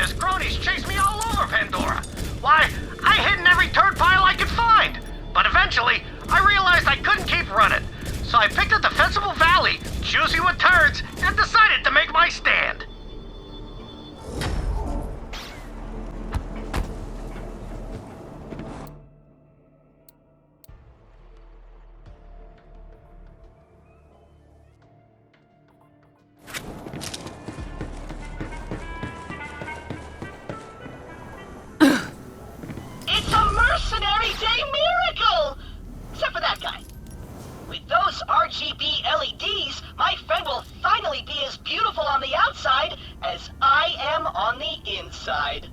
Vega's cronies chased me all over Pandora. Why, I hid in every turd pile I could find. But eventually, I realized I couldn't keep running. So I picked a defensible valley, juicy with turds, and decided to make my stand. It's a mercenary day miracle! Except for that guy. With those RGB LEDs, my friend will finally be as beautiful on the outside as I am on the inside.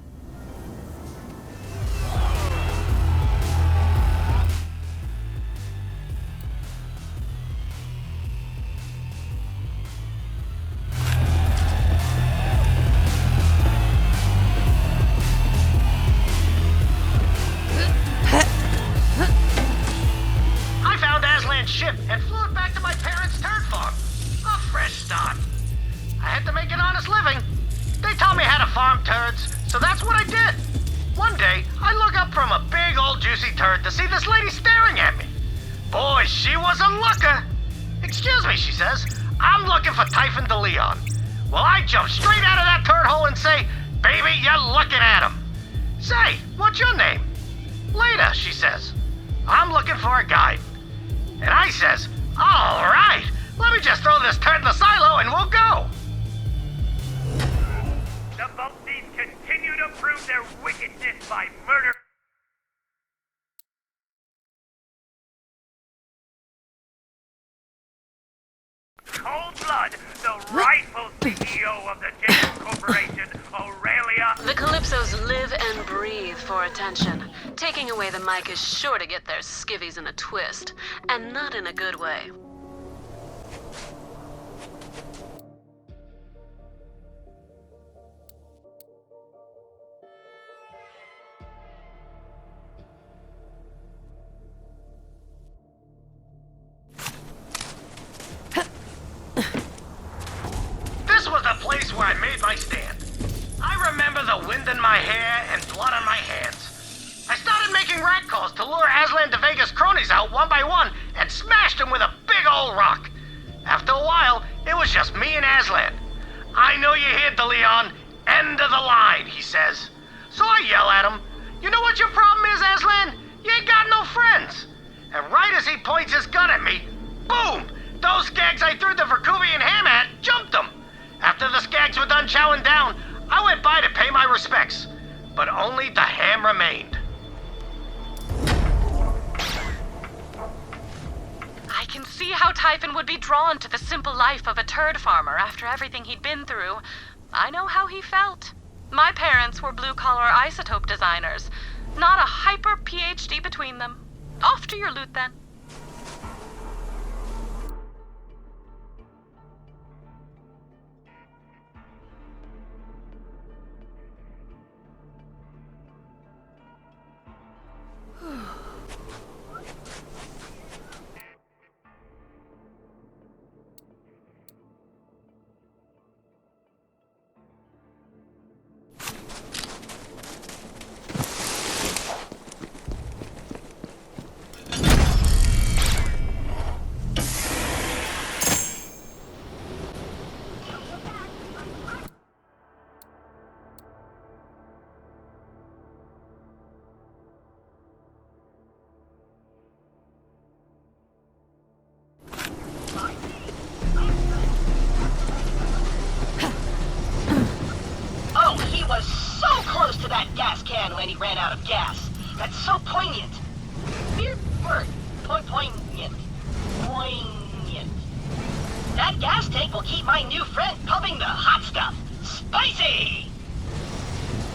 Ship and flew it back to my parents' turd farm. A fresh start. I had to make an honest living. They taught me how to farm turds, so that's what I did. One day, I look up from a big old juicy turd to see this lady staring at me. Boy, she was a looker. Excuse me, she says. I'm looking for Typhon de Leon. Well, I jump straight out of that turd hole and say, baby, you're looking at him. Say, what's your name? Later, she says. I'm looking for a guide. And I says, all right, let me just throw this turd in the silo and we'll go. The Vultines continue to prove their wickedness by murder. Cold Blood, the rightful CEO of the Jacob Corporation, Aurelia. The Calypsos live and breathe for attention. Taking away the mic is sure to get their skivvies in a twist, and not in a good way. This was the place where I made my stand. I remember the wind in my hair and blood on my hands. I started making rat calls to lure Aslan de Vega's cronies out one by one and smashed them with a big old rock. After a while, it was just me and Aslan. I know you're here, De Leon. End of the line, he says. So I yell at him, you know what your problem is, Aslan? You ain't got no friends. And right as he points his gun at me, boom! Those skags I threw the Verkuvian ham at jumped them. After the skags were done chowing down, I went by to pay my respects. But only the ham remained. I can see how Typhon would be drawn to the simple life of a turd farmer after everything he'd been through. I know how he felt. My parents were blue-collar isotope designers. Not a hyper PhD between them. Off to your loot, then. When he ran out of gas. That's so poignant. Weird word. Poignant. Poignant. That gas tank will keep my new friend pumping the hot stuff. Spicy!